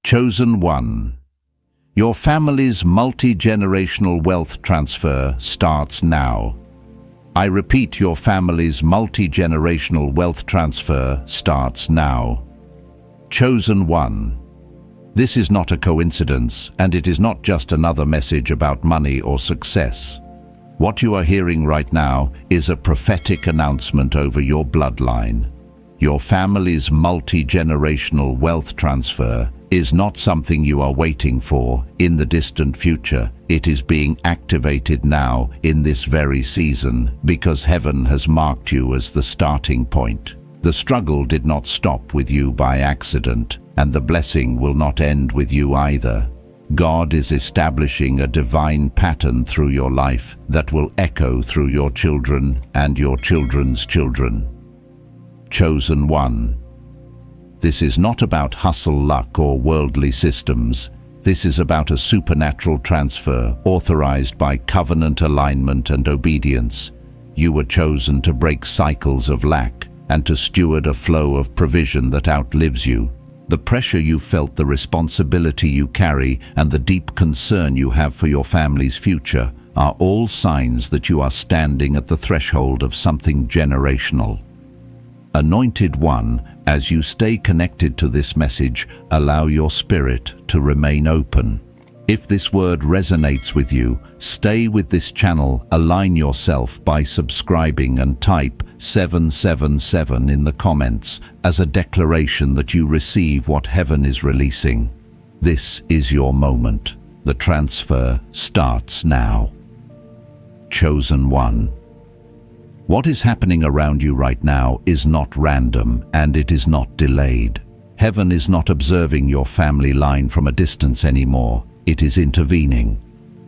Chosen One. Your family's multi-generational wealth transfer starts now. I repeat, your family's multi-generational wealth transfer starts now. Chosen One. This is not a coincidence, and it is not just another message about money or success. What you are hearing right now is a prophetic announcement over your bloodline. Your family's multi-generational wealth transfer is not something you are waiting for in the distant future. It is being activated now in this very season because heaven has marked you as the starting point. The struggle did not stop with you by accident, and the blessing will not end with you either. God is establishing a divine pattern through your life that will echo through your children and your children's children. Chosen One. This is not about hustle, luck, or worldly systems. This is about a supernatural transfer authorized by covenant alignment and obedience. You were chosen to break cycles of lack and to steward a flow of provision that outlives you. The pressure you felt, the responsibility you carry, and the deep concern you have for your family's future are all signs that you are standing at the threshold of something generational. Anointed One, as you stay connected to this message, allow your spirit to remain open. If this word resonates with you, stay with this channel, align yourself by subscribing, and type 777 in the comments as a declaration that you receive what heaven is releasing. This is your moment. The transfer starts now. Chosen One. What is happening around you right now is not random, and it is not delayed. Heaven is not observing your family line from a distance anymore. It is intervening.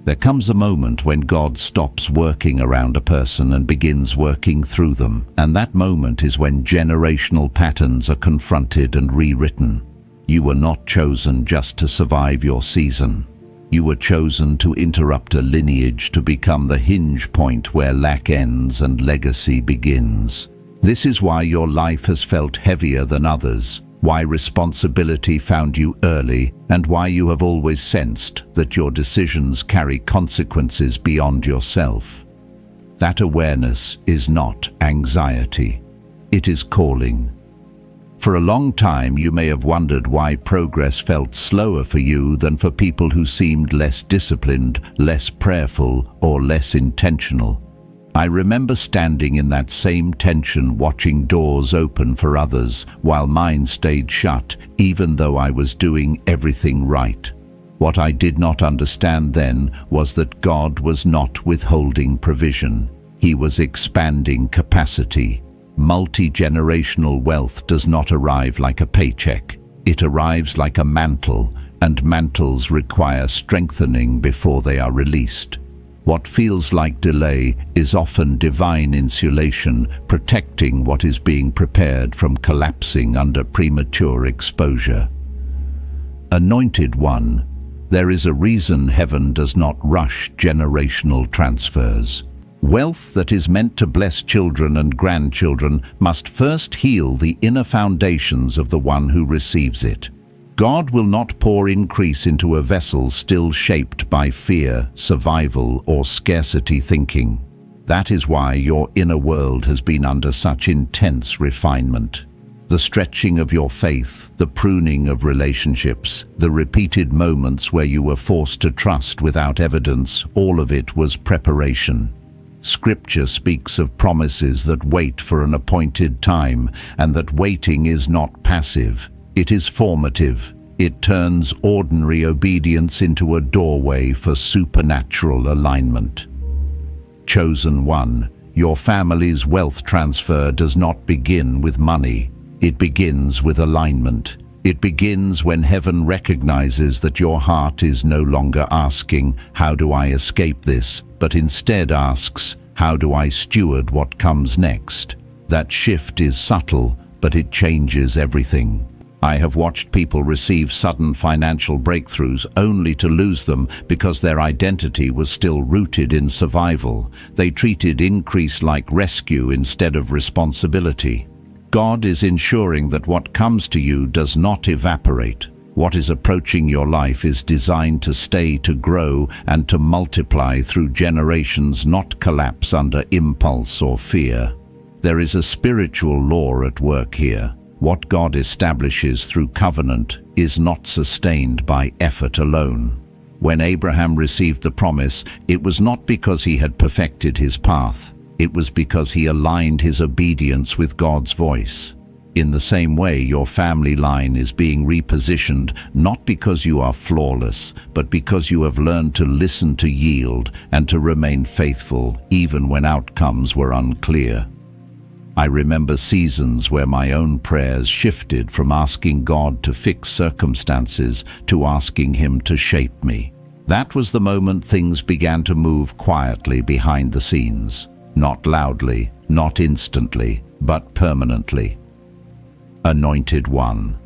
There comes a moment when God stops working around a person and begins working through them, and that moment is when generational patterns are confronted and rewritten. You were not chosen just to survive your season. You were chosen to interrupt a lineage, to become the hinge point where lack ends and legacy begins. This is why your life has felt heavier than others, why responsibility found you early, and why you have always sensed that your decisions carry consequences beyond yourself. That awareness is not anxiety. It is calling. For a long time, you may have wondered why progress felt slower for you than for people who seemed less disciplined, less prayerful, or less intentional. I remember standing in that same tension, watching doors open for others while mine stayed shut, even though I was doing everything right. What I did not understand then was that God was not withholding provision. He was expanding capacity. Multi-generational wealth does not arrive like a paycheck. It arrives like a mantle, and mantles require strengthening before they are released. What feels like delay is often divine insulation, protecting what is being prepared from collapsing under premature exposure. Anointed One, there is a reason heaven does not rush generational transfers. Wealth that is meant to bless children and grandchildren must first heal the inner foundations of the one who receives it. God will not pour increase into a vessel still shaped by fear, survival, or scarcity thinking. That is why your inner world has been under such intense refinement. The stretching of your faith, the pruning of relationships, the repeated moments where you were forced to trust without evidence, all of it was preparation. Scripture speaks of promises that wait for an appointed time, and that waiting is not passive. It is formative. It turns ordinary obedience into a doorway for supernatural alignment. Chosen One, your family's wealth transfer does not begin with money. It begins with alignment. It begins when heaven recognizes that your heart is no longer asking, "How do I escape this?" but instead asks, "How do I steward what comes next?" That shift is subtle, but it changes everything. I have watched people receive sudden financial breakthroughs only to lose them because their identity was still rooted in survival. They treated increase like rescue instead of responsibility. God is ensuring that what comes to you does not evaporate. What is approaching your life is designed to stay, to grow, and to multiply through generations, not collapse under impulse or fear. There is a spiritual law at work here. What God establishes through covenant is not sustained by effort alone. When Abraham received the promise, it was not because he had perfected his path. It was because he aligned his obedience with God's voice. In the same way, your family line is being repositioned, not because you are flawless, but because you have learned to listen, to yield, and to remain faithful, even when outcomes were unclear. I remember seasons where my own prayers shifted from asking God to fix circumstances to asking Him to shape me. That was the moment things began to move quietly behind the scenes. Not loudly, not instantly, but permanently. Anointed One.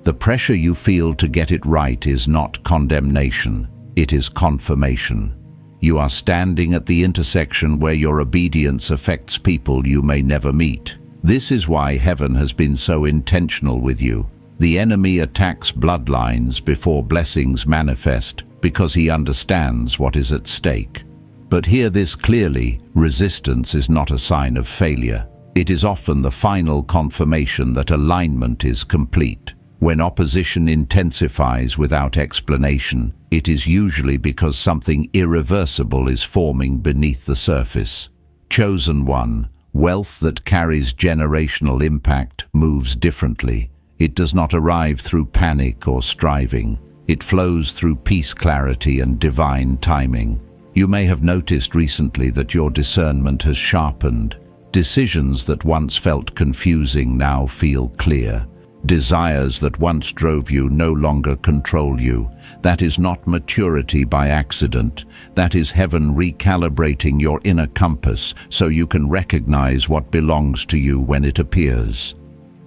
The pressure you feel to get it right is not condemnation, it is confirmation. You are standing at the intersection where your obedience affects people you may never meet. This is why heaven has been so intentional with you. The enemy attacks bloodlines before blessings manifest because he understands what is at stake. But hear this clearly, resistance is not a sign of failure. It is often the final confirmation that alignment is complete. When opposition intensifies without explanation, it is usually because something irreversible is forming beneath the surface. Chosen One, wealth that carries generational impact moves differently. It does not arrive through panic or striving. It flows through peace, clarity, and divine timing. You may have noticed recently that your discernment has sharpened. Decisions that once felt confusing now feel clear. Desires that once drove you no longer control you. That is not maturity by accident. That is heaven recalibrating your inner compass so you can recognize what belongs to you when it appears.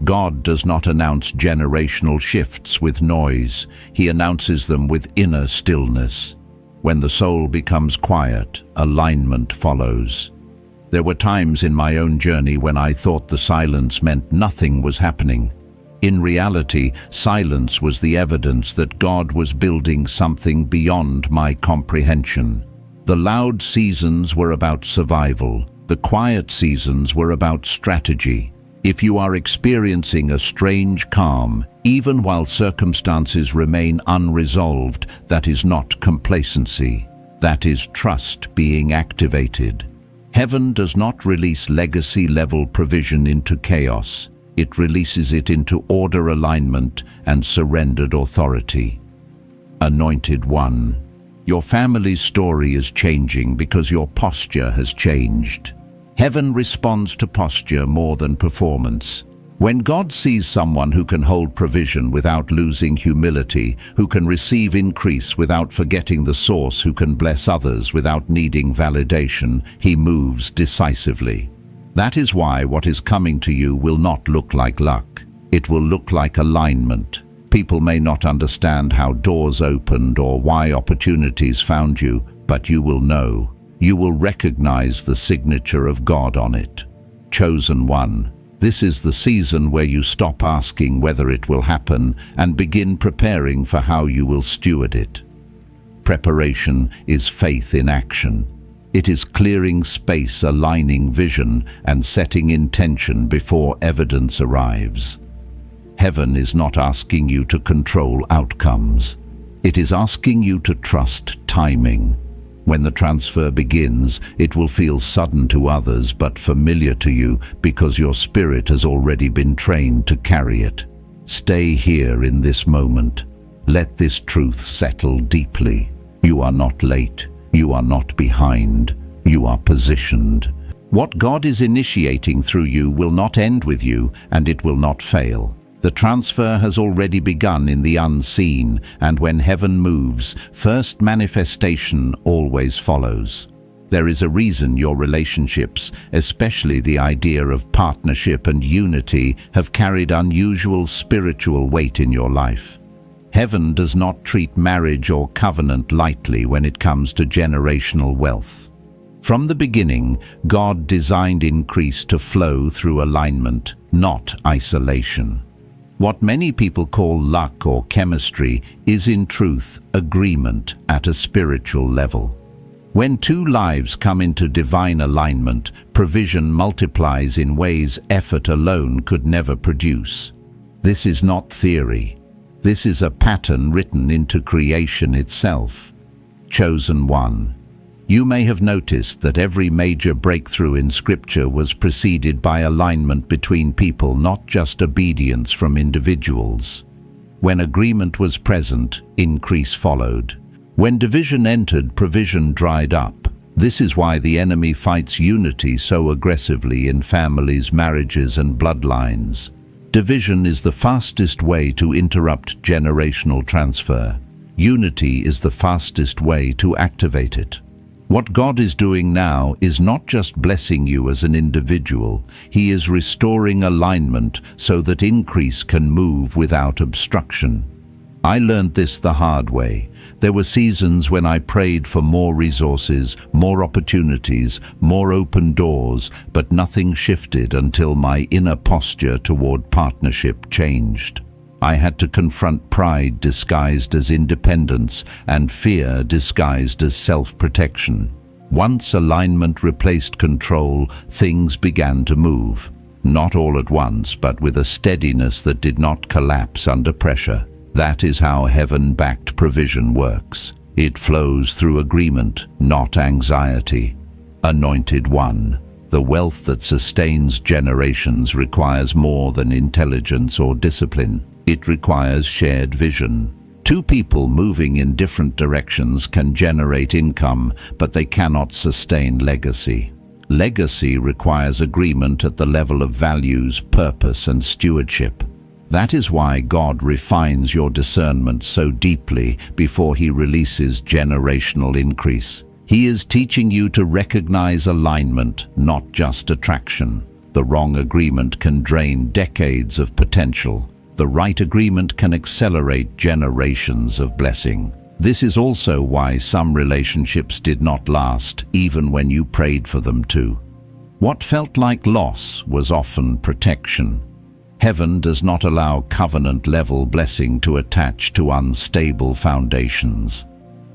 God does not announce generational shifts with noise. He announces them with inner stillness. When the soul becomes quiet, alignment follows. There were times in my own journey when I thought the silence meant nothing was happening. In reality, silence was the evidence that God was building something beyond my comprehension. The loud seasons were about survival. The quiet seasons were about strategy. If you are experiencing a strange calm, even while circumstances remain unresolved, that is not complacency. That is trust being activated. Heaven does not release legacy-level provision into chaos. It releases it into order, alignment, and surrendered authority. Anointed One. Your family's story is changing because your posture has changed. Heaven responds to posture more than performance. When God sees someone who can hold provision without losing humility, who can receive increase without forgetting the source, who can bless others without needing validation, He moves decisively. That is why what is coming to you will not look like luck. It will look like alignment. People may not understand how doors opened or why opportunities found you, but you will know. You will recognize the signature of God on it. Chosen One. This is the season where you stop asking whether it will happen and begin preparing for how you will steward it. Preparation is faith in action. It is clearing space, aligning vision, and setting intention before evidence arrives. Heaven is not asking you to control outcomes. It is asking you to trust timing. When the transfer begins, it will feel sudden to others but familiar to you because your spirit has already been trained to carry it. Stay here in this moment. Let this truth settle deeply. You are not late. You are not behind. You are positioned. What God is initiating through you will not end with you, and it will not fail. The transfer has already begun in the unseen, and when heaven moves, first manifestation always follows. There is a reason your relationships, especially the idea of partnership and unity, have carried unusual spiritual weight in your life. Heaven does not treat marriage or covenant lightly when it comes to generational wealth. From the beginning, God designed increase to flow through alignment, not isolation. What many people call luck or chemistry is in truth agreement at a spiritual level. When two lives come into divine alignment, provision multiplies in ways effort alone could never produce. This is not theory. This is a pattern written into creation itself. Chosen one. You may have noticed that every major breakthrough in Scripture was preceded by alignment between people, not just obedience from individuals. When agreement was present, increase followed. When division entered, provision dried up. This is why the enemy fights unity so aggressively in families, marriages, and bloodlines. Division is the fastest way to interrupt generational transfer. Unity is the fastest way to activate it. What God is doing now is not just blessing you as an individual. He is restoring alignment so that increase can move without obstruction. I learned this the hard way. There were seasons when I prayed for more resources, more opportunities, more open doors, but nothing shifted until my inner posture toward partnership changed. I had to confront pride disguised as independence and fear disguised as self-protection. Once alignment replaced control, things began to move. Not all at once, but with a steadiness that did not collapse under pressure. That is how heaven-backed provision works. It flows through agreement, not anxiety. Anointed one. The wealth that sustains generations requires more than intelligence or discipline. It requires shared vision. Two people moving in different directions can generate income, but they cannot sustain legacy. Legacy requires agreement at the level of values, purpose, and stewardship. That is why God refines your discernment so deeply before He releases generational increase. He is teaching you to recognize alignment, not just attraction. The wrong agreement can drain decades of potential. The right agreement can accelerate generations of blessing. This is also why some relationships did not last, even when you prayed for them to. What felt like loss was often protection. Heaven does not allow covenant-level blessing to attach to unstable foundations.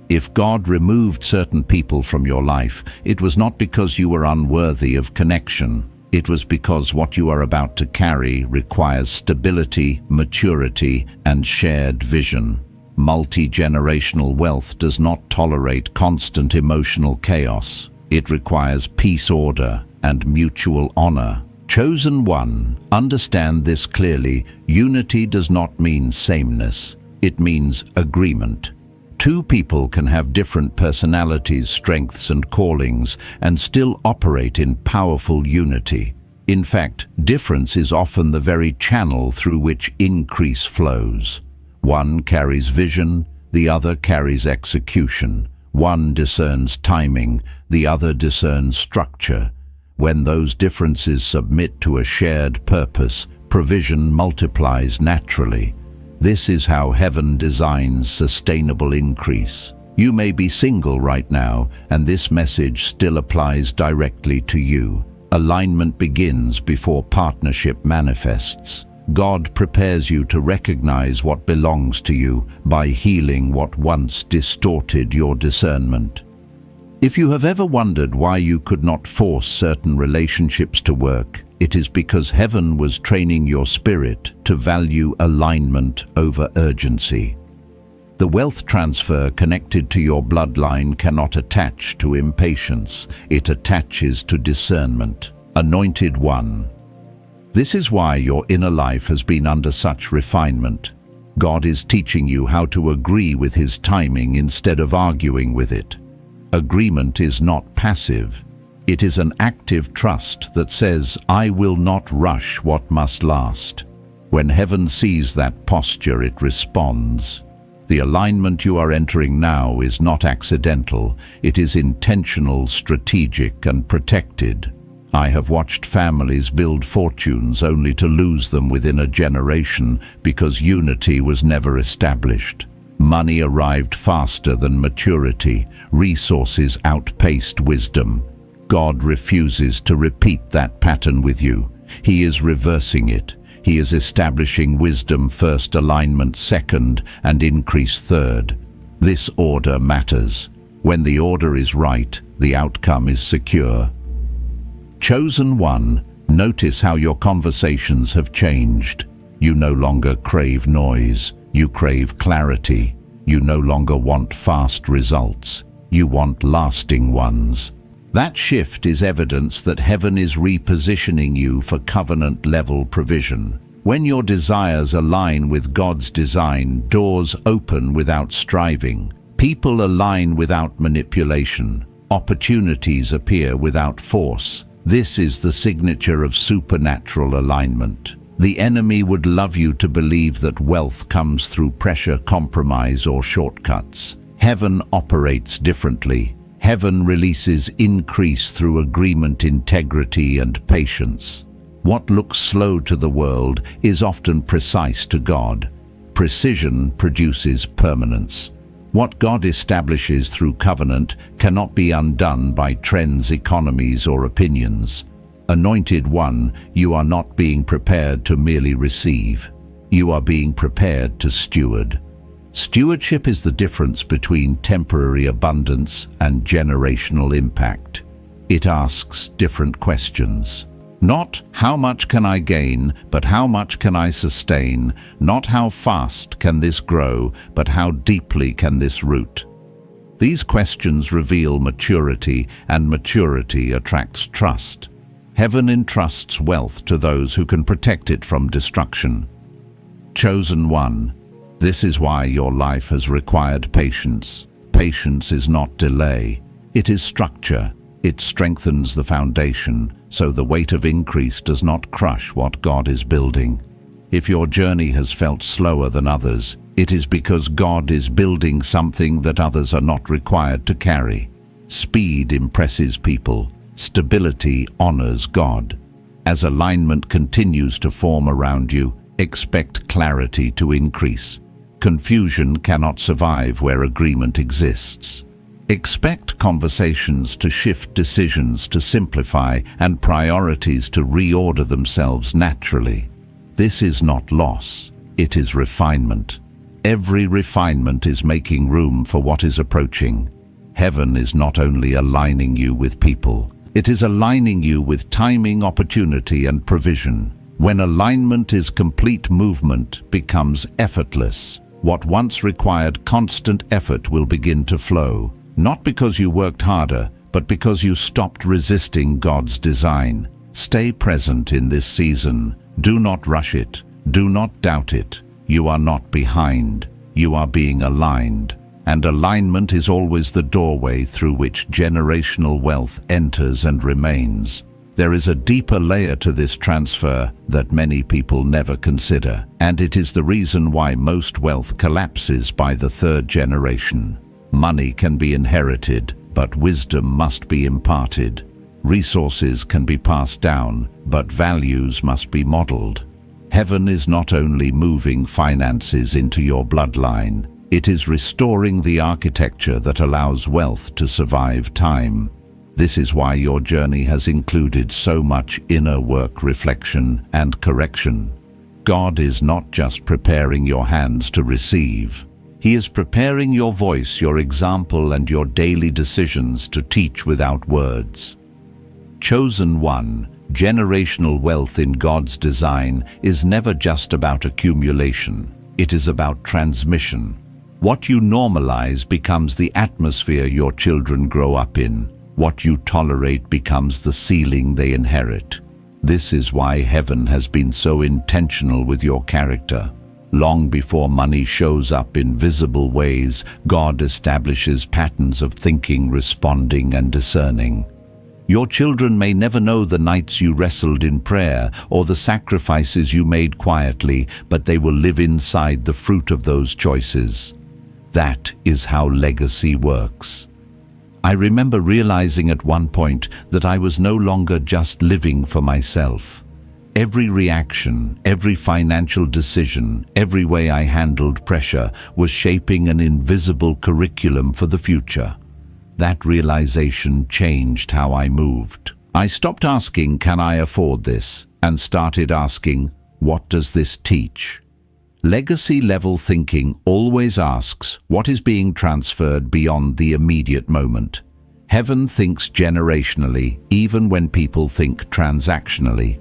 If God removed certain people from your life, it was not because you were unworthy of connection. It was because what you are about to carry requires stability, maturity, and shared vision. Multi-generational wealth does not tolerate constant emotional chaos. It requires peace, order, and mutual honor. Chosen one, understand this clearly. Unity does not mean sameness. It means agreement. Two people can have different personalities, strengths, and callings, and still operate in powerful unity. In fact, difference is often the very channel through which increase flows. One carries vision, the other carries execution. One discerns timing, the other discerns structure. When those differences submit to a shared purpose, provision multiplies naturally. This is how heaven designs sustainable increase. You may be single right now, and this message still applies directly to you. Alignment begins before partnership manifests. God prepares you to recognize what belongs to you by healing what once distorted your discernment. If you have ever wondered why you could not force certain relationships to work, it is because heaven was training your spirit to value alignment over urgency. The wealth transfer connected to your bloodline cannot attach to impatience. It attaches to discernment. Anointed one. This is why your inner life has been under such refinement. God is teaching you how to agree with His timing instead of arguing with it. Agreement is not passive. It is an active trust that says, I will not rush what must last. When heaven sees that posture, it responds. The alignment you are entering now is not accidental. It is intentional, strategic, and protected. I have watched families build fortunes only to lose them within a generation because unity was never established. Money arrived faster than maturity. Resources outpaced wisdom. God refuses to repeat that pattern with you. He is reversing it. He is establishing wisdom first, alignment second, and increase third. This order matters. When the order is right, the outcome is secure. Chosen one, notice how your conversations have changed. You no longer crave noise, you crave clarity. You no longer want fast results, you want lasting ones. That shift is evidence that heaven is repositioning you for covenant-level provision. When your desires align with God's design, doors open without striving, people align without manipulation, opportunities appear without force. This is the signature of supernatural alignment. The enemy would love you to believe that wealth comes through pressure, compromise, or shortcuts. Heaven operates differently. Heaven releases increase through agreement, integrity, and patience. What looks slow to the world is often precise to God. Precision produces permanence. What God establishes through covenant cannot be undone by trends, economies, or opinions. Anointed one, you are not being prepared to merely receive. You are being prepared to steward. Stewardship is the difference between temporary abundance and generational impact. It asks different questions. Not how much can I gain, but how much can I sustain? Not how fast can this grow, but how deeply can this root? These questions reveal maturity, and maturity attracts trust. Heaven entrusts wealth to those who can protect it from destruction. Chosen one, this is why your life has required patience. Patience is not delay, it is structure. It strengthens the foundation, so the weight of increase does not crush what God is building. If your journey has felt slower than others, it is because God is building something that others are not required to carry. Speed impresses people. Stability honors God. As alignment continues to form around you, expect clarity to increase. Confusion cannot survive where agreement exists. Expect conversations to shift, decisions to simplify, and priorities to reorder themselves naturally. This is not loss, it is refinement. Every refinement is making room for what is approaching. Heaven is not only aligning you with people, it is aligning you with timing, opportunity, and provision. When alignment is complete, movement becomes effortless. What once required constant effort will begin to flow. Not because you worked harder, but because you stopped resisting God's design. Stay present in this season. Do not rush it. Do not doubt it. You are not behind. You are being aligned. And alignment is always the doorway through which generational wealth enters and remains. There is a deeper layer to this transfer that many people never consider, and it is the reason why most wealth collapses by the third generation. Money can be inherited, but wisdom must be imparted. Resources can be passed down, but values must be modeled. Heaven is not only moving finances into your bloodline, it is restoring the architecture that allows wealth to survive time. This is why your journey has included so much inner work, reflection, and correction. God is not just preparing your hands to receive. He is preparing your voice, your example, and your daily decisions to teach without words. Chosen one, generational wealth in God's design is never just about accumulation. It is about transmission. What you normalize becomes the atmosphere your children grow up in. What you tolerate becomes the ceiling they inherit. This is why heaven has been so intentional with your character. Long before money shows up in visible ways, God establishes patterns of thinking, responding, and discerning. Your children may never know the nights you wrestled in prayer or the sacrifices you made quietly, but they will live inside the fruit of those choices. That is how legacy works. I remember realizing at one point that I was no longer just living for myself. Every reaction, every financial decision, every way I handled pressure was shaping an invisible curriculum for the future. That realization changed how I moved. I stopped asking, "Can I afford this?" and started asking, What does this teach? Legacy-level thinking always asks what is being transferred beyond the immediate moment. Heaven thinks generationally, even when people think transactionally.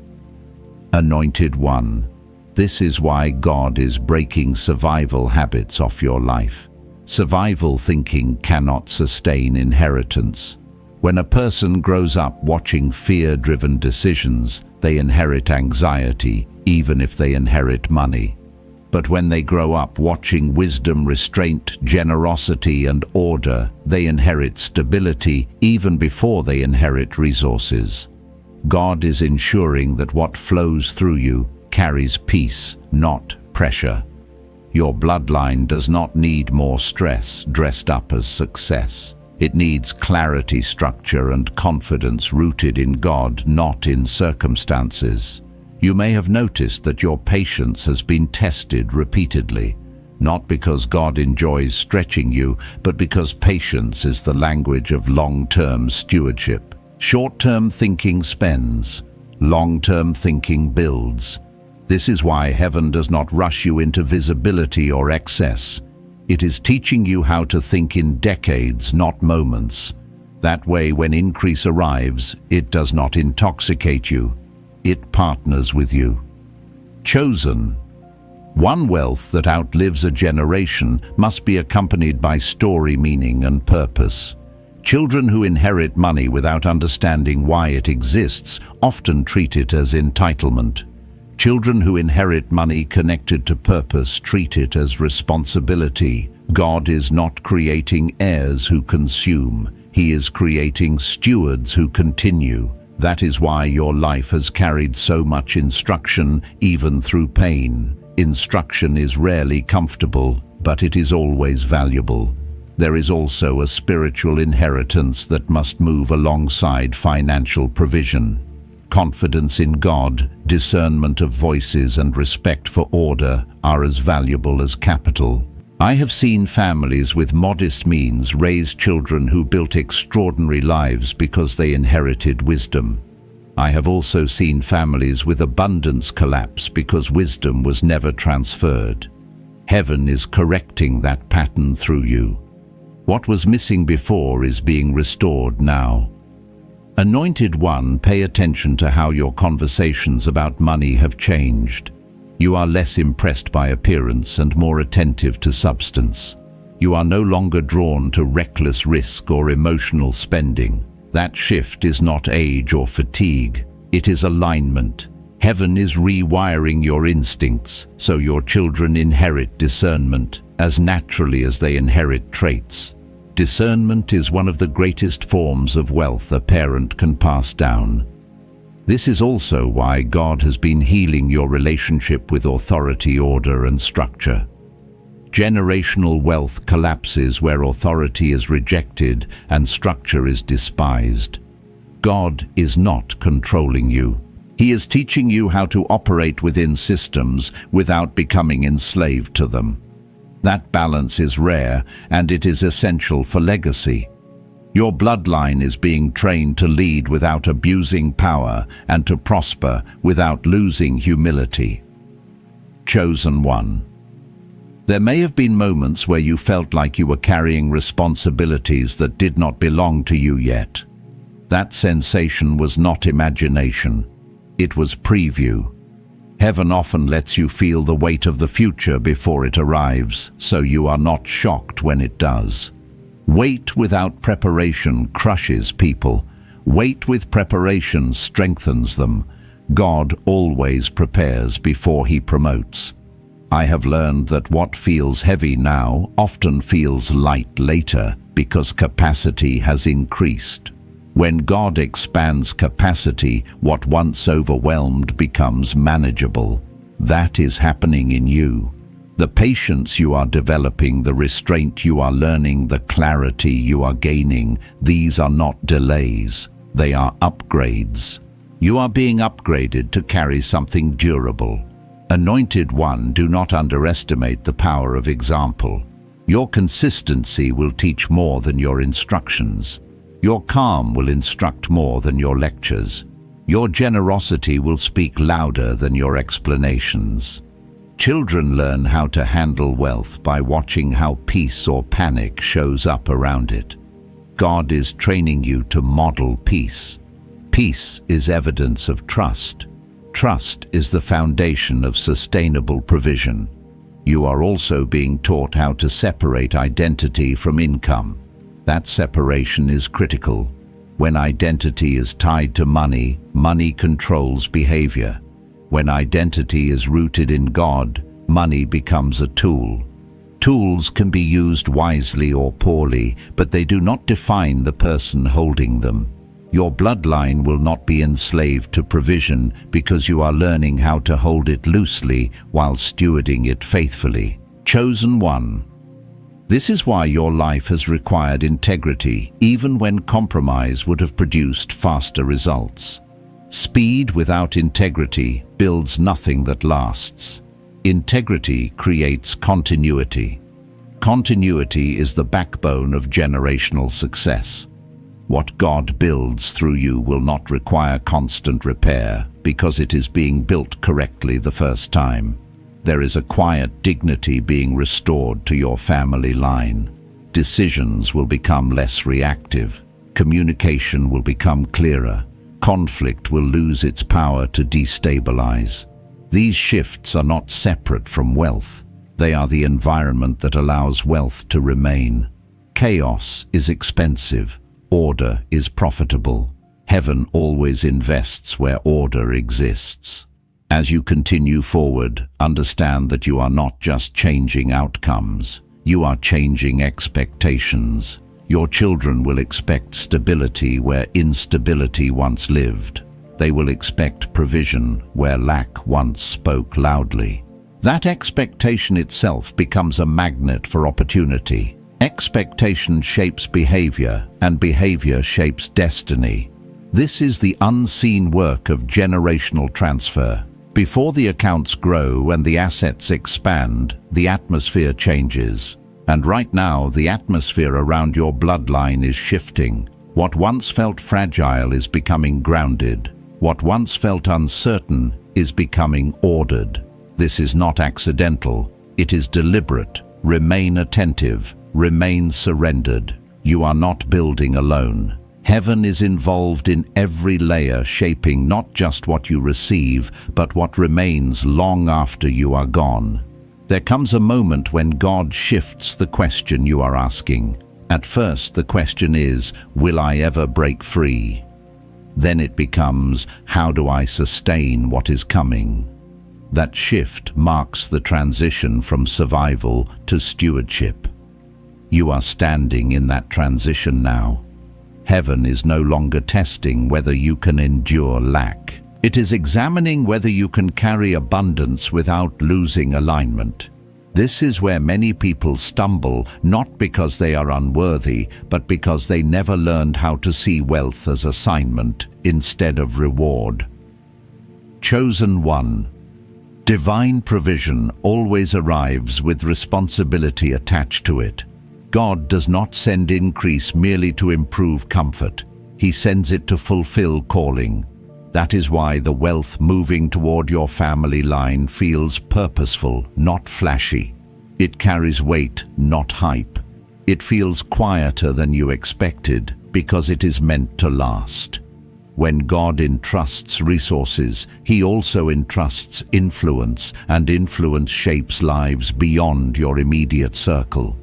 Anointed One, this is why God is breaking survival habits off your life. Survival thinking cannot sustain inheritance. When a person grows up watching fear-driven decisions, they inherit anxiety, even if they inherit money. But when they grow up watching wisdom, restraint, generosity, and order, they inherit stability even before they inherit resources. God is ensuring that what flows through you carries peace, not pressure. Your bloodline does not need more stress dressed up as success. It needs clarity, structure, and confidence rooted in God, not in circumstances. You may have noticed that your patience has been tested repeatedly, not because God enjoys stretching you, but because patience is the language of long-term stewardship. Short-term thinking spends, long-term thinking builds. This is why heaven does not rush you into visibility or excess. It is teaching you how to think in decades, not moments. That way, when increase arrives, it does not intoxicate you. It partners with you. Chosen. One wealth that outlives a generation must be accompanied by story, meaning, and purpose. Children who inherit money without understanding why it exists often treat it as entitlement. Children who inherit money connected to purpose treat it as responsibility. God is not creating heirs who consume. He is creating stewards who continue. That is why your life has carried so much instruction, even through pain. Instruction is rarely comfortable, but it is always valuable. There is also a spiritual inheritance that must move alongside financial provision. Confidence in God, discernment of voices, and respect for order are as valuable as capital. I have seen families with modest means raise children who built extraordinary lives because they inherited wisdom. I have also seen families with abundance collapse because wisdom was never transferred. Heaven is correcting that pattern through you. What was missing before is being restored now. Anointed One, pay attention to how your conversations about money have changed. You are less impressed by appearance and more attentive to substance. You are no longer drawn to reckless risk or emotional spending. That shift is not age or fatigue. It is alignment. Heaven is rewiring your instincts, so your children inherit discernment as naturally as they inherit traits. Discernment is one of the greatest forms of wealth a parent can pass down. This is also why God has been healing your relationship with authority, order, and structure. Generational wealth collapses where authority is rejected and structure is despised. God is not controlling you. He is teaching you how to operate within systems without becoming enslaved to them. That balance is rare, and it is essential for legacy. Your bloodline is being trained to lead without abusing power and to prosper without losing humility. Chosen One. There may have been moments where you felt like you were carrying responsibilities that did not belong to you yet. That sensation was not imagination. It was preview. Heaven often lets you feel the weight of the future before it arrives, so you are not shocked when it does. Wait without preparation crushes people. Wait with preparation strengthens them. God always prepares before He promotes. I have learned that what feels heavy now often feels light later because capacity has increased. When God expands capacity, what once overwhelmed becomes manageable. That is happening in you. The patience you are developing, the restraint you are learning, the clarity you are gaining, these are not delays. They are upgrades. You are being upgraded to carry something durable. Anointed One, do not underestimate the power of example. Your consistency will teach more than your instructions. Your calm will instruct more than your lectures. Your generosity will speak louder than your explanations. Children learn how to handle wealth by watching how peace or panic shows up around it. God is training you to model peace. Peace is evidence of trust. Trust is the foundation of sustainable provision. You are also being taught how to separate identity from income. That separation is critical. When identity is tied to money, money controls behavior. When identity is rooted in God, money becomes a tool. Tools can be used wisely or poorly, but they do not define the person holding them. Your bloodline will not be enslaved to provision because you are learning how to hold it loosely while stewarding it faithfully. Chosen one. This is why your life has required integrity, even when compromise would have produced faster results. Speed without integrity builds nothing that lasts. Integrity creates continuity. Continuity is the backbone of generational success. What God builds through you will not require constant repair because it is being built correctly the first time. There is a quiet dignity being restored to your family line. Decisions will become less reactive. Communication will become clearer. Conflict will lose its power to destabilize. These shifts are not separate from wealth. They are the environment that allows wealth to remain. Chaos is expensive. Order is profitable. Heaven always invests where order exists. As you continue forward, understand that you are not just changing outcomes. You are changing expectations. Your children will expect stability where instability once lived. They will expect provision where lack once spoke loudly. That expectation itself becomes a magnet for opportunity. Expectation shapes behavior, and behavior shapes destiny. This is the unseen work of generational transfer. Before the accounts grow and the assets expand, the atmosphere changes. And right now, the atmosphere around your bloodline is shifting. What once felt fragile is becoming grounded. What once felt uncertain is becoming ordered. This is not accidental. It is deliberate. Remain attentive. Remain surrendered. You are not building alone. Heaven is involved in every layer, shaping not just what you receive, but what remains long after you are gone. There comes a moment when God shifts the question you are asking. At first, the question is, will I ever break free? Then it becomes, how do I sustain what is coming? That shift marks the transition from survival to stewardship. You are standing in that transition now. Heaven is no longer testing whether you can endure lack. It is examining whether you can carry abundance without losing alignment. This is where many people stumble, not because they are unworthy, but because they never learned how to see wealth as assignment instead of reward. Chosen one. Divine provision always arrives with responsibility attached to it. God does not send increase merely to improve comfort. He sends it to fulfill calling. That is why the wealth moving toward your family line feels purposeful, not flashy. It carries weight, not hype. It feels quieter than you expected because it is meant to last. When God entrusts resources, He also entrusts influence, and influence shapes lives beyond your immediate circle.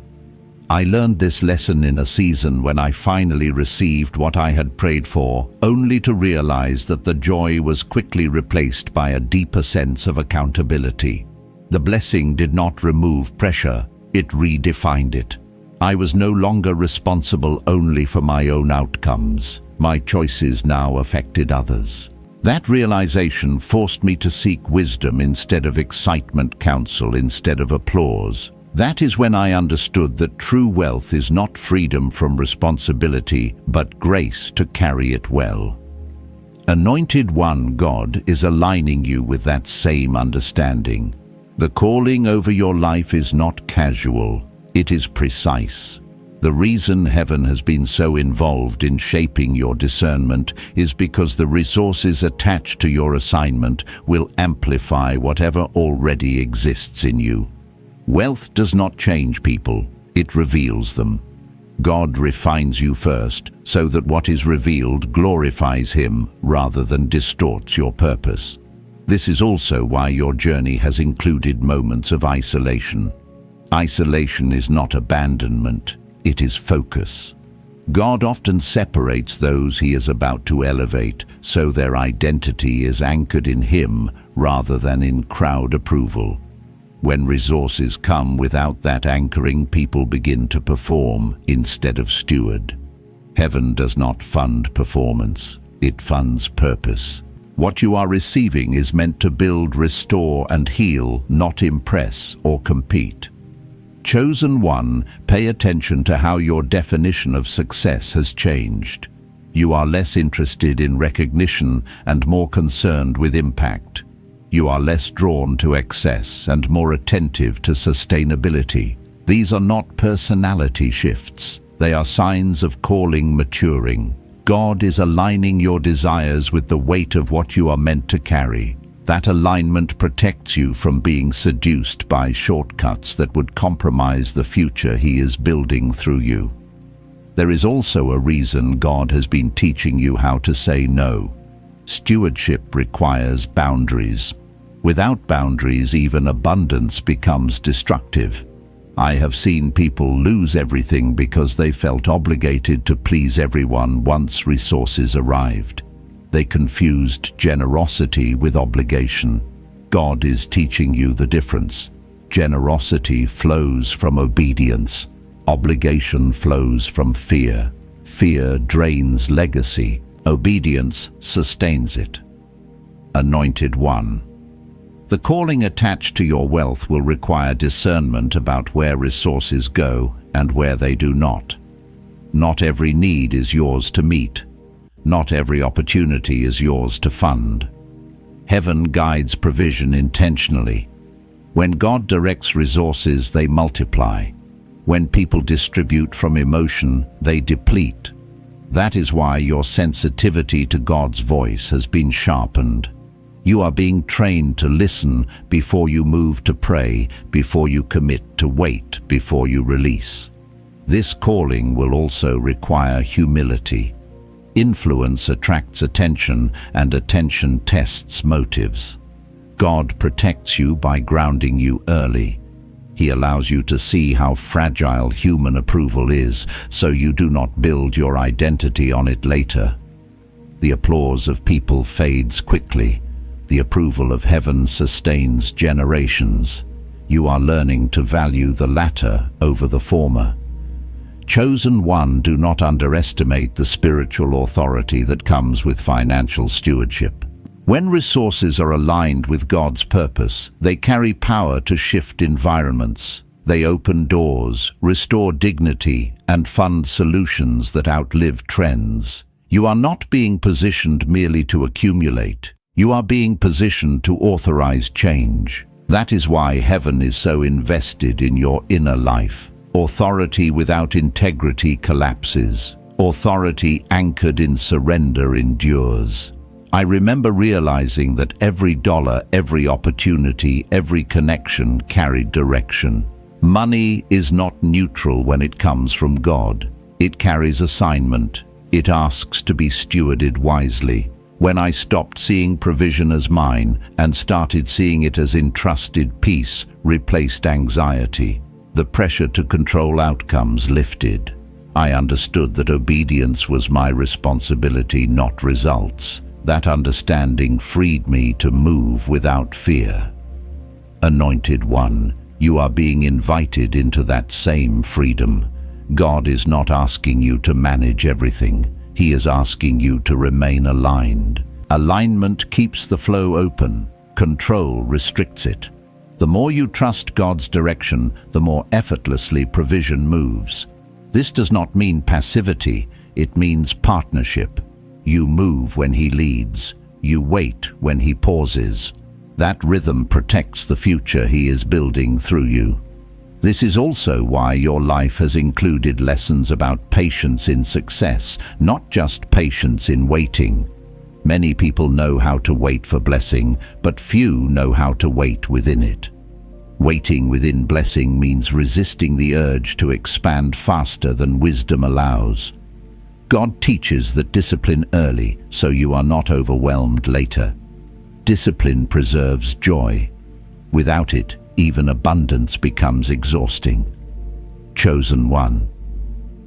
I learned this lesson in a season when I finally received what I had prayed for, only to realize that the joy was quickly replaced by a deeper sense of accountability. The blessing did not remove pressure, it redefined it. I was no longer responsible only for my own outcomes. My choices now affected others. That realization forced me to seek wisdom instead of excitement, counsel instead of applause. That is when I understood that true wealth is not freedom from responsibility, but grace to carry it well. Anointed One, God is aligning you with that same understanding. The calling over your life is not casual, it is precise. The reason heaven has been so involved in shaping your discernment is because the resources attached to your assignment will amplify whatever already exists in you. Wealth does not change people, it reveals them. God refines you first, so that what is revealed glorifies Him rather than distorts your purpose. This is also why your journey has included moments of isolation. Isolation is not abandonment, it is focus. God often separates those He is about to elevate, so their identity is anchored in Him rather than in crowd approval. When resources come without that anchoring, people begin to perform instead of steward. Heaven does not fund performance, it funds purpose. What you are receiving is meant to build, restore, and heal, not impress or compete. Chosen one, pay attention to how your definition of success has changed. You are less interested in recognition and more concerned with impact. You are less drawn to excess and more attentive to sustainability. These are not personality shifts. They are signs of calling maturing. God is aligning your desires with the weight of what you are meant to carry. That alignment protects you from being seduced by shortcuts that would compromise the future He is building through you. There is also a reason God has been teaching you how to say no. Stewardship requires boundaries. Without boundaries, even abundance becomes destructive. I have seen people lose everything because they felt obligated to please everyone once resources arrived. They confused generosity with obligation. God is teaching you the difference. Generosity flows from obedience. Obligation flows from fear. Fear drains legacy. Obedience sustains it. Anointed one. The calling attached to your wealth will require discernment about where resources go and where they do not. Not every need is yours to meet. Not every opportunity is yours to fund. Heaven guides provision intentionally. When God directs resources, they multiply. When people distribute from emotion, they deplete. That is why your sensitivity to God's voice has been sharpened. You are being trained to listen before you move, to pray before you commit, to wait before you release. This calling will also require humility. Influence attracts attention, and attention tests motives. God protects you by grounding you early. He allows you to see how fragile human approval is, so you do not build your identity on it later. The applause of people fades quickly. The approval of heaven sustains generations. You are learning to value the latter over the former. Chosen one, do not underestimate the spiritual authority that comes with financial stewardship. When resources are aligned with God's purpose, they carry power to shift environments. They open doors, restore dignity, and fund solutions that outlive trends. You are not being positioned merely to accumulate. You are being positioned to authorize change. That is why heaven is so invested in your inner life. Authority without integrity collapses. Authority anchored in surrender endures. I remember realizing that every dollar, every opportunity, every connection carried direction. Money is not neutral when it comes from God. It carries assignment. It asks to be stewarded wisely. When I stopped seeing provision as mine and started seeing it as entrusted, peace replaced anxiety. The pressure to control outcomes lifted. I understood that obedience was my responsibility, not results. That understanding freed me to move without fear. Anointed one, you are being invited into that same freedom. God is not asking you to manage everything. He is asking you to remain aligned. Alignment keeps the flow open. Control restricts it. The more you trust God's direction, the more effortlessly provision moves. This does not mean passivity, it means partnership. You move when He leads. You wait when He pauses. That rhythm protects the future He is building through you. This is also why your life has included lessons about patience in success, not just patience in waiting. Many people know how to wait for blessing, but few know how to wait within it. Waiting within blessing means resisting the urge to expand faster than wisdom allows. God teaches that discipline early, so you are not overwhelmed later. Discipline preserves joy. Without it, even abundance becomes exhausting. Chosen one.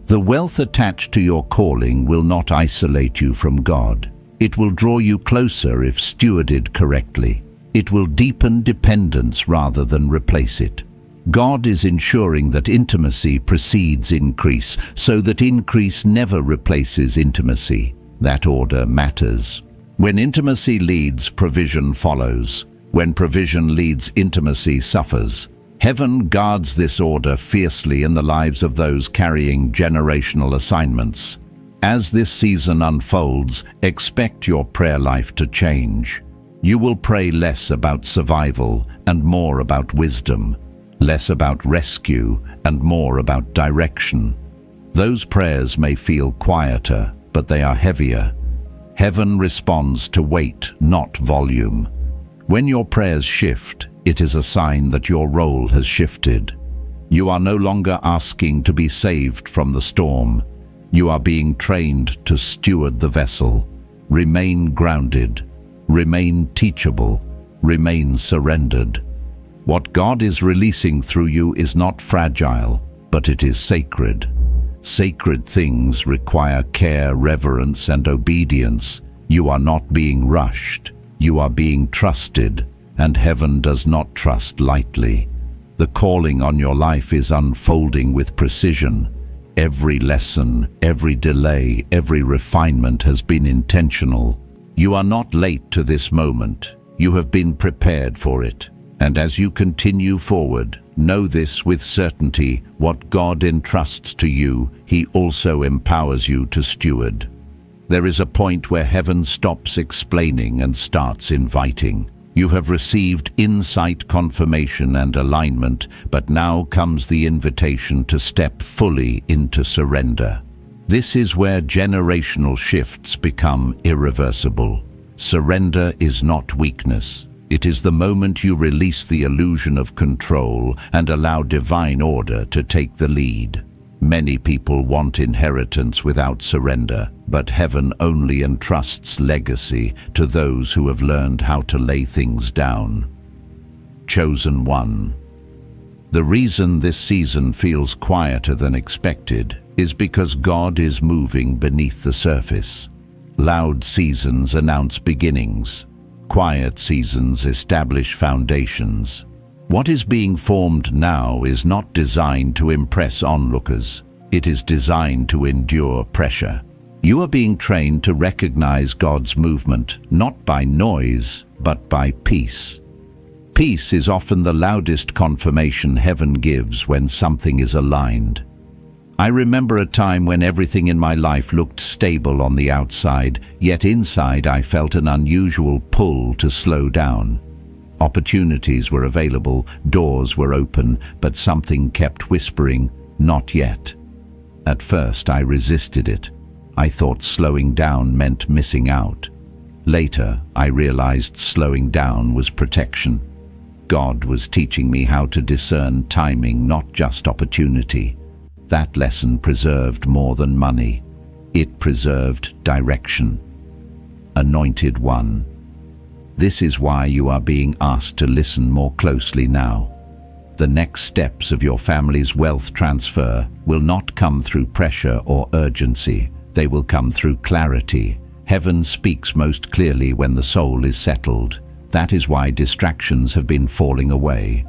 The wealth attached to your calling will not isolate you from God. It will draw you closer if stewarded correctly. It will deepen dependence rather than replace it. God is ensuring that intimacy precedes increase, so that increase never replaces intimacy. That order matters. When intimacy leads, provision follows. When provision leads, intimacy suffers. Heaven guards this order fiercely in the lives of those carrying generational assignments. As this season unfolds, expect your prayer life to change. You will pray less about survival and more about wisdom, less about rescue and more about direction. Those prayers may feel quieter, but they are heavier. Heaven responds to weight, not volume. When your prayers shift, it is a sign that your role has shifted. You are no longer asking to be saved from the storm. You are being trained to steward the vessel. Remain grounded. Remain teachable. Remain surrendered. What God is releasing through you is not fragile, but it is sacred. Sacred things require care, reverence, and obedience. You are not being rushed. You are being trusted, and heaven does not trust lightly. The calling on your life is unfolding with precision. Every lesson, every delay, every refinement has been intentional. You are not late to this moment. You have been prepared for it. And as you continue forward, know this with certainty: what God entrusts to you, He also empowers you to steward. There is a point where heaven stops explaining and starts inviting. You have received insight, confirmation, and alignment, but now comes the invitation to step fully into surrender. This is where generational shifts become irreversible. Surrender is not weakness. It is the moment you release the illusion of control and allow divine order to take the lead. Many people want inheritance without surrender, but heaven only entrusts legacy to those who have learned how to lay things down. Chosen one. The reason this season feels quieter than expected is because God is moving beneath the surface. Loud seasons announce beginnings. Quiet seasons establish foundations. What is being formed now is not designed to impress onlookers. It is designed to endure pressure. You are being trained to recognize God's movement, not by noise, but by peace. Peace is often the loudest confirmation heaven gives when something is aligned. I remember a time when everything in my life looked stable on the outside, yet inside I felt an unusual pull to slow down. Opportunities were available, doors were open, but something kept whispering, "Not yet." At first I resisted it. I thought slowing down meant missing out. Later I realized slowing down was protection. God was teaching me how to discern timing, not just opportunity. That lesson preserved more than money. It preserved direction. Anointed one. This is why you are being asked to listen more closely now. The next steps of your family's wealth transfer will not come through pressure or urgency. They will come through clarity. Heaven speaks most clearly when the soul is settled. That is why distractions have been falling away.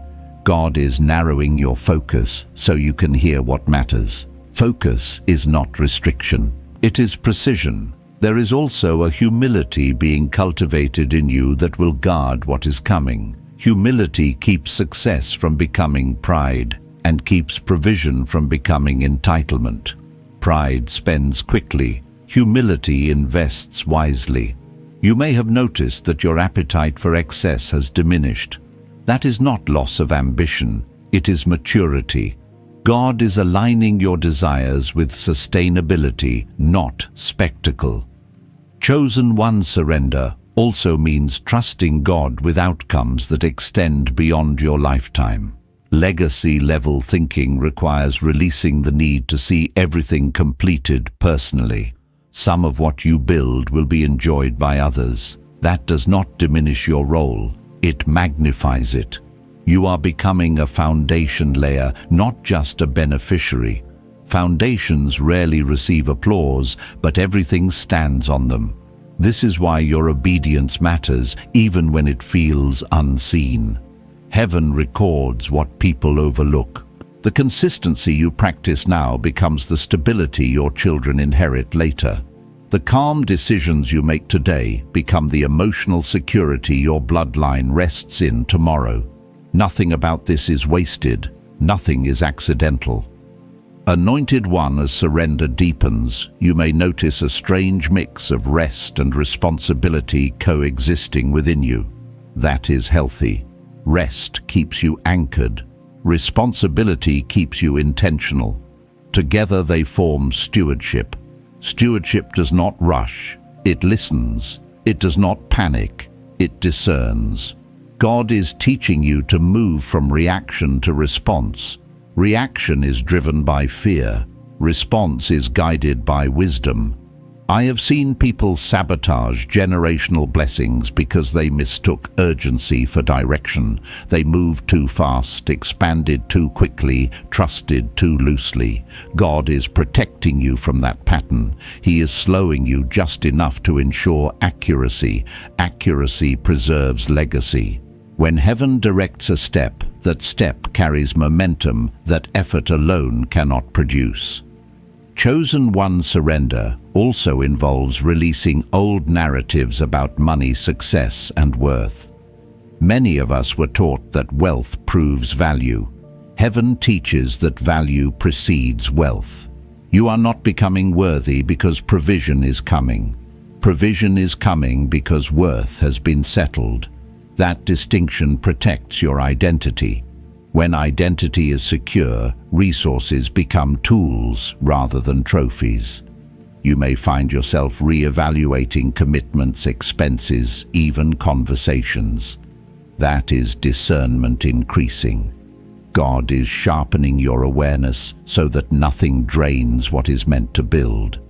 God is narrowing your focus so you can hear what matters. Focus is not restriction. It is precision. There is also a humility being cultivated in you that will guard what is coming. Humility keeps success from becoming pride and keeps provision from becoming entitlement. Pride spends quickly. Humility invests wisely. You may have noticed that your appetite for excess has diminished. That is not loss of ambition. it is maturity. God is aligning your desires with sustainability, not spectacle. Chosen one surrender also means trusting God with outcomes that extend beyond your lifetime. Legacy-level thinking requires releasing the need to see everything completed personally. Some of what you build will be enjoyed by others. That does not diminish your role, it magnifies it. You are becoming a foundation layer, not just a beneficiary. Foundations rarely receive applause, but everything stands on them. This is why your obedience matters, even when it feels unseen. Heaven records what people overlook. The consistency you practice now becomes the stability your children inherit later. The calm decisions you make today become the emotional security your bloodline rests in tomorrow. Nothing about this is wasted. Nothing is accidental. Anointed one, as surrender deepens, you may notice a strange mix of rest and responsibility coexisting within you. That is healthy. Rest keeps you anchored. Responsibility keeps you intentional. Together they form stewardship. Stewardship does not rush. It listens. It does not panic. It discerns. God is teaching you to move from reaction to response. Reaction is driven by fear. Response is guided by wisdom. I have seen people sabotage generational blessings because they mistook urgency for direction. They moved too fast, expanded too quickly, trusted too loosely. God is protecting you from that pattern. He is slowing you just enough to ensure accuracy. Accuracy preserves legacy. When heaven directs a step, that step carries momentum that effort alone cannot produce. Chosen one surrender also involves releasing old narratives about money, success, and worth. Many of us were taught that wealth proves value. Heaven teaches that value precedes wealth. You are not becoming worthy because provision is coming. Provision is coming because worth has been settled. That distinction protects your identity. When identity is secure, resources become tools rather than trophies. You may find yourself re-evaluating commitments, expenses, even conversations. That is discernment increasing. God is sharpening your awareness so that nothing drains what is meant to build.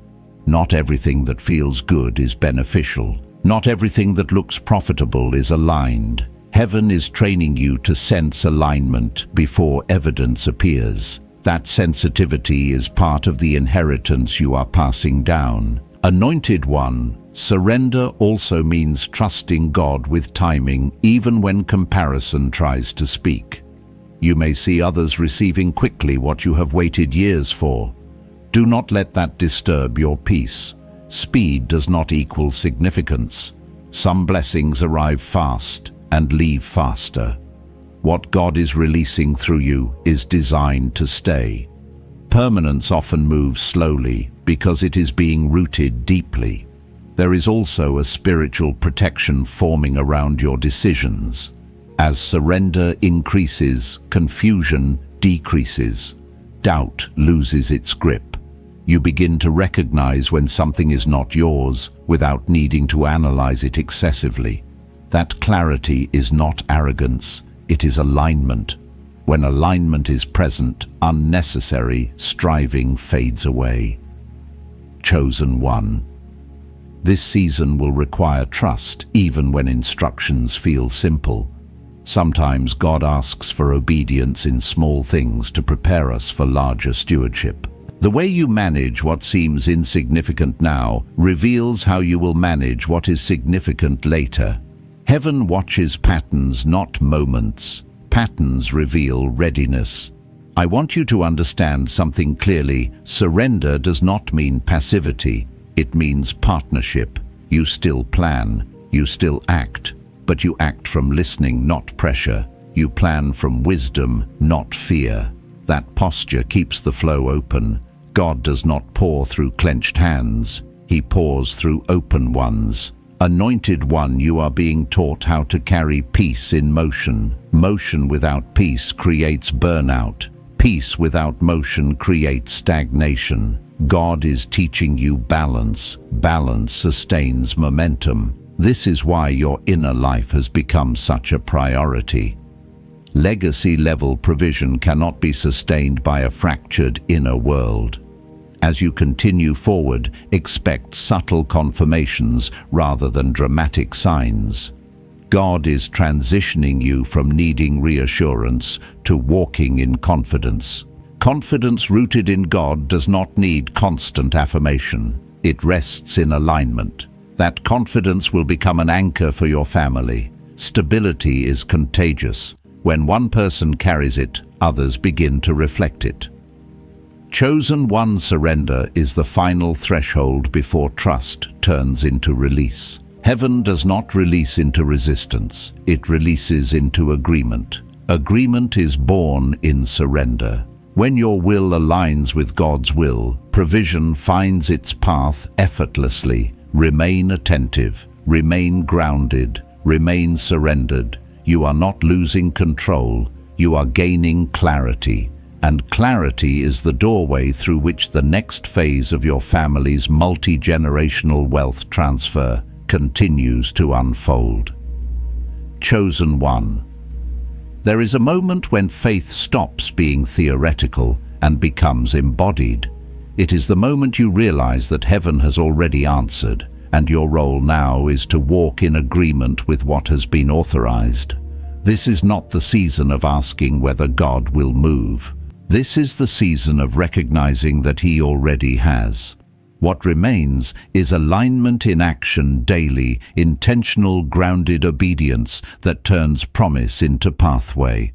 Not everything that feels good is beneficial. Not everything that looks profitable is aligned. Heaven is training you to sense alignment before evidence appears. That sensitivity is part of the inheritance you are passing down. Anointed one, surrender also means trusting God with timing, even when comparison tries to speak. You may see others receiving quickly what you have waited years for. Do not let that disturb your peace. Speed does not equal significance. Some blessings arrive fast and leave faster. What God is releasing through you is designed to stay. Permanence often moves slowly because it is being rooted deeply. There is also a spiritual protection forming around your decisions. As surrender increases, confusion decreases. Doubt loses its grip. You begin to recognize when something is not yours without needing to analyze it excessively. That clarity is not arrogance, it is alignment. When alignment is present, unnecessary striving fades away. Chosen one. This season will require trust, even when instructions feel simple. Sometimes God asks for obedience in small things to prepare us for larger stewardship. The way you manage what seems insignificant now reveals how you will manage what is significant later. Heaven watches patterns, not moments. Patterns reveal readiness. I want you to understand something clearly. Surrender does not mean passivity. It means partnership. You still plan, you still act, but you act from listening, not pressure. You plan from wisdom, not fear. That posture keeps the flow open. God does not pour through clenched hands. He pours through open ones. Anointed One, you are being taught how to carry peace in motion. Motion without peace creates burnout. Peace without motion creates stagnation. God is teaching you balance. Balance sustains momentum. This is why your inner life has become such a priority. Legacy-level provision cannot be sustained by a fractured inner world. As you continue forward, expect subtle confirmations rather than dramatic signs. God is transitioning you from needing reassurance to walking in confidence. Confidence rooted in God does not need constant affirmation. It rests in alignment. That confidence will become an anchor for your family. Stability is contagious. When one person carries it, others begin to reflect it. Chosen One surrender is the final threshold before trust turns into release. Heaven does not release into resistance, it releases into agreement. Agreement is born in surrender. When your will aligns with God's will, provision finds its path effortlessly. Remain attentive, remain grounded, remain surrendered. You are not losing control, you are gaining clarity. And clarity is the doorway through which the next phase of your family's multi-generational wealth transfer continues to unfold. Chosen One. There is a moment when faith stops being theoretical and becomes embodied. It is the moment you realize that heaven has already answered, and your role now is to walk in agreement with what has been authorized. This is not the season of asking whether God will move. This is the season of recognizing that He already has. What remains is alignment in action daily, intentional, grounded obedience that turns promise into pathway.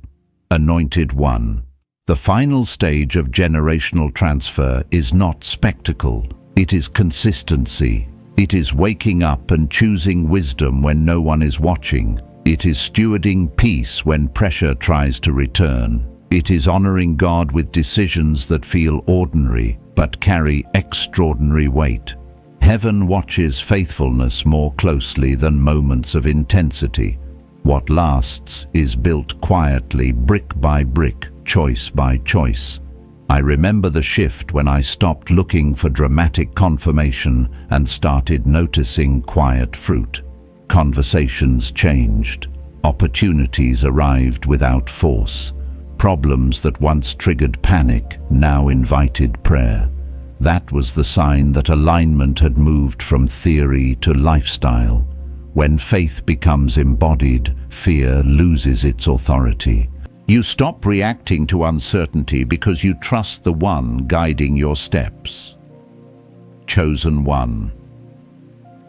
Anointed One. The final stage of generational transfer is not spectacle. It is consistency. It is waking up and choosing wisdom when no one is watching. It is stewarding peace when pressure tries to return. It is honoring God with decisions that feel ordinary but carry extraordinary weight. Heaven watches faithfulness more closely than moments of intensity. What lasts is built quietly, brick by brick, choice by choice. I remember the shift when I stopped looking for dramatic confirmation and started noticing quiet fruit. Conversations changed. Opportunities arrived without force. Problems that once triggered panic now invited prayer. That was the sign that alignment had moved from theory to lifestyle. When faith becomes embodied, fear loses its authority. You stop reacting to uncertainty because you trust the One guiding your steps. Chosen One.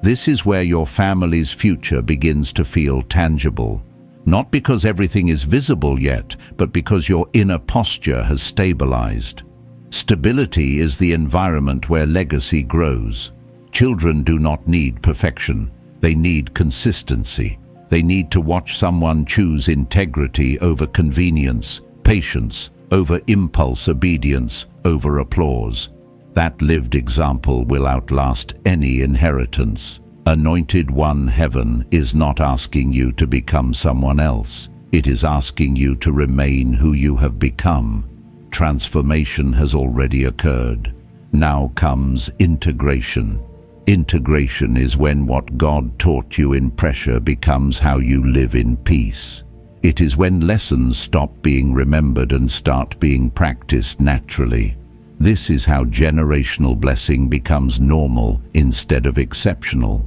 This is where your family's future begins to feel tangible. Not because everything is visible yet, but because your inner posture has stabilized. Stability is the environment where legacy grows. Children do not need perfection. They need consistency. They need to watch someone choose integrity over convenience, patience over impulse obedience over applause. That lived example will outlast any inheritance. Anointed One, heaven is not asking you to become someone else. It is asking you to remain who you have become. Transformation has already occurred. Now comes integration. Integration is when what God taught you in pressure becomes how you live in peace. It is when lessons stop being remembered and start being practiced naturally. This is how generational blessing becomes normal instead of exceptional.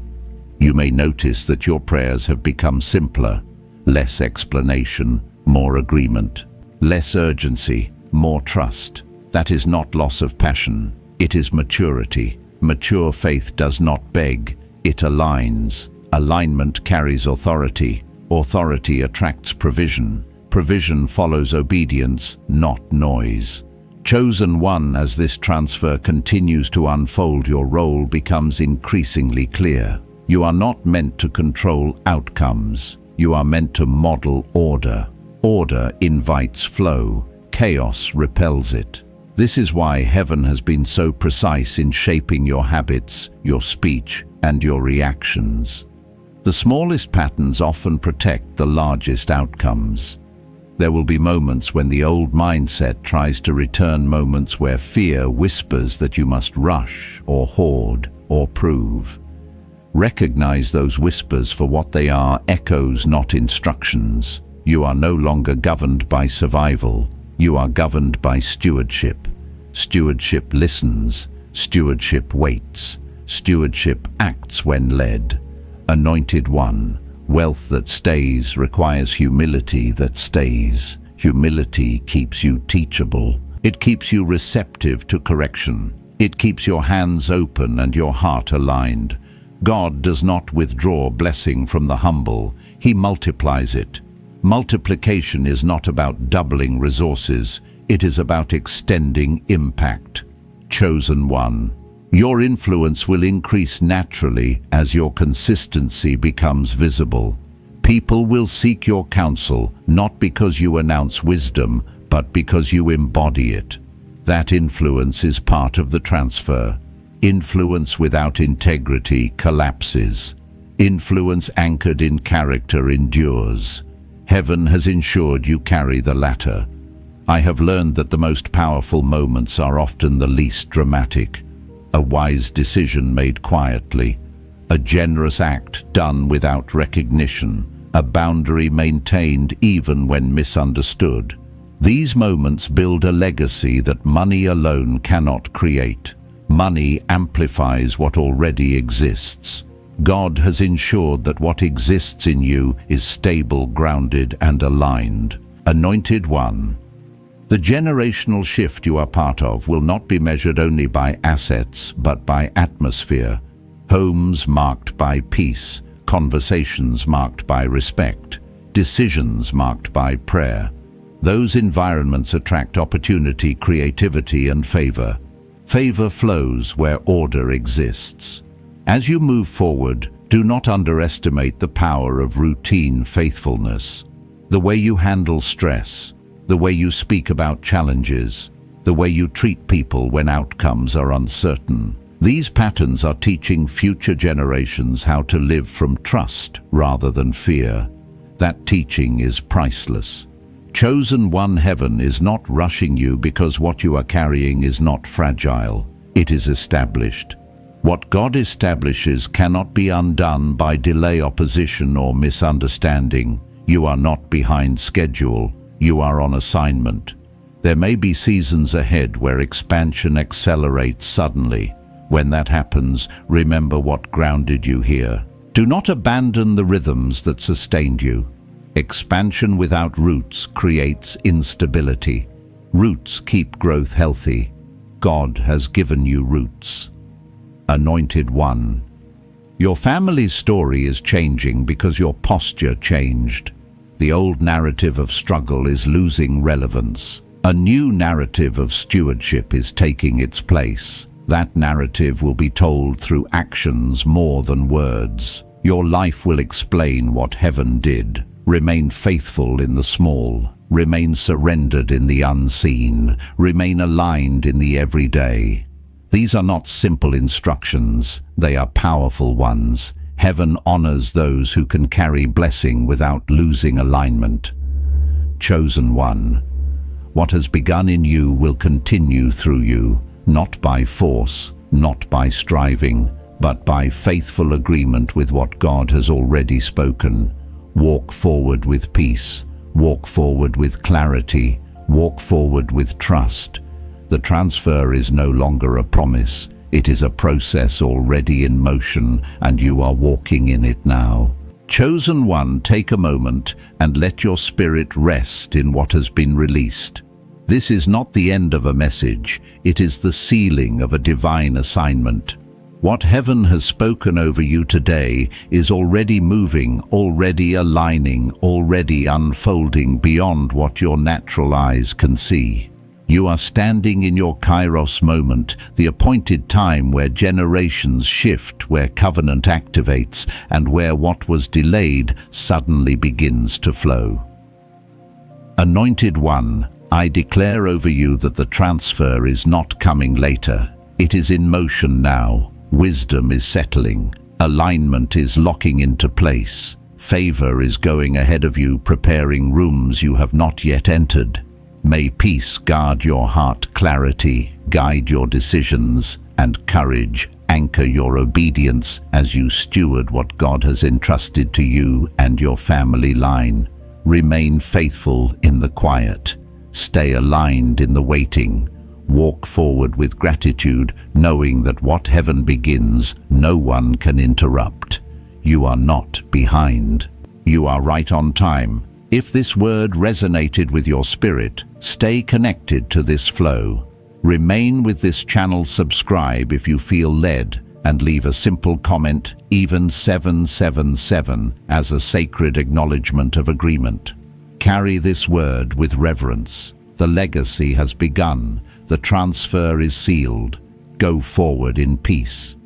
You may notice that your prayers have become simpler, less explanation, more agreement, less urgency, more trust. That is not loss of passion, it is maturity. Mature faith does not beg, it aligns. Alignment carries authority. Authority attracts provision. Provision follows obedience, not noise. Chosen One, as this transfer continues to unfold, your role becomes increasingly clear. You are not meant to control outcomes. You are meant to model order. Order invites flow. Chaos repels it. This is why heaven has been so precise in shaping your habits, your speech, and your reactions. The smallest patterns often protect the largest outcomes. There will be moments when the old mindset tries to return, moments where fear whispers that you must rush or hoard or prove. Recognize those whispers for what they are: echoes, not instructions. You are no longer governed by survival. You are governed by stewardship. Stewardship listens. Stewardship waits. Stewardship acts when led. Anointed one, wealth that stays requires humility that stays. Humility keeps you teachable. It keeps you receptive to correction. It keeps your hands open and your heart aligned. God does not withdraw blessing from the humble. He multiplies it. Multiplication is not about doubling resources. It is about extending impact. Chosen one. Your influence will increase naturally as your consistency becomes visible. People will seek your counsel, not because you announce wisdom, but because you embody it. That influence is part of the transfer. Influence without integrity collapses. Influence anchored in character endures. Heaven has ensured you carry the latter. I have learned that the most powerful moments are often the least dramatic. A wise decision made quietly, a generous act done without recognition, a boundary maintained even when misunderstood. These moments build a legacy that money alone cannot create. Money amplifies what already exists. God has ensured that what exists in you is stable, grounded, and aligned. Anointed one. The generational shift you are part of will not be measured only by assets, but by atmosphere. Homes marked by peace, conversations marked by respect, decisions marked by prayer. Those environments attract opportunity, creativity, and favor. Favor flows where order exists. As you move forward, do not underestimate the power of routine faithfulness. The way you handle stress, the way you speak about challenges, the way you treat people when outcomes are uncertain. These patterns are teaching future generations how to live from trust rather than fear. That teaching is priceless. Chosen one, heaven is not rushing you because what you are carrying is not fragile. It is established. What God establishes cannot be undone by delay, opposition, or misunderstanding. You are not behind schedule. You are on assignment. There may be seasons ahead where expansion accelerates suddenly. When that happens, remember what grounded you here. Do not abandon the rhythms that sustained you. Expansion without roots creates instability. Roots keep growth healthy. God has given you roots. Anointed one. Your family's story is changing because your posture changed. The old narrative of struggle is losing relevance. A new narrative of stewardship is taking its place. That narrative will be told through actions more than words. Your life will explain what heaven did. Remain faithful in the small. Remain surrendered in the unseen. Remain aligned in the everyday. These are not simple instructions. They are powerful ones. Heaven honors those who can carry blessing without losing alignment. Chosen one. What has begun in you will continue through you, not by force, not by striving, but by faithful agreement with what God has already spoken. Walk forward with peace. Walk forward with clarity. Walk forward with trust. The transfer is no longer a promise. It is a process already in motion, and you are walking in it now. Chosen one, take a moment and let your spirit rest in what has been released. This is not the end of a message. It is the sealing of a divine assignment. What heaven has spoken over you today is already moving, already aligning, already unfolding beyond what your natural eyes can see. You are standing in your Kairos moment, the appointed time where generations shift, where covenant activates, and where what was delayed suddenly begins to flow. Anointed one, I declare over you that the transfer is not coming later. It is in motion now. Wisdom is settling. Alignment is locking into place. Favor is going ahead of you, preparing rooms you have not yet entered. May peace guard your heart, clarity guide your decisions, and courage anchor your obedience as you steward what God has entrusted to you and your family line. Remain faithful in the quiet. Stay aligned in the waiting. Walk forward with gratitude, knowing that what heaven begins, no one can interrupt. You are not behind. You are right on time. If this word resonated with your spirit, stay connected to this flow. Remain with this channel, subscribe if you feel led, and leave a simple comment, even 777, as a sacred acknowledgement of agreement. Carry this word with reverence. The legacy has begun. The transfer is sealed. Go forward in peace.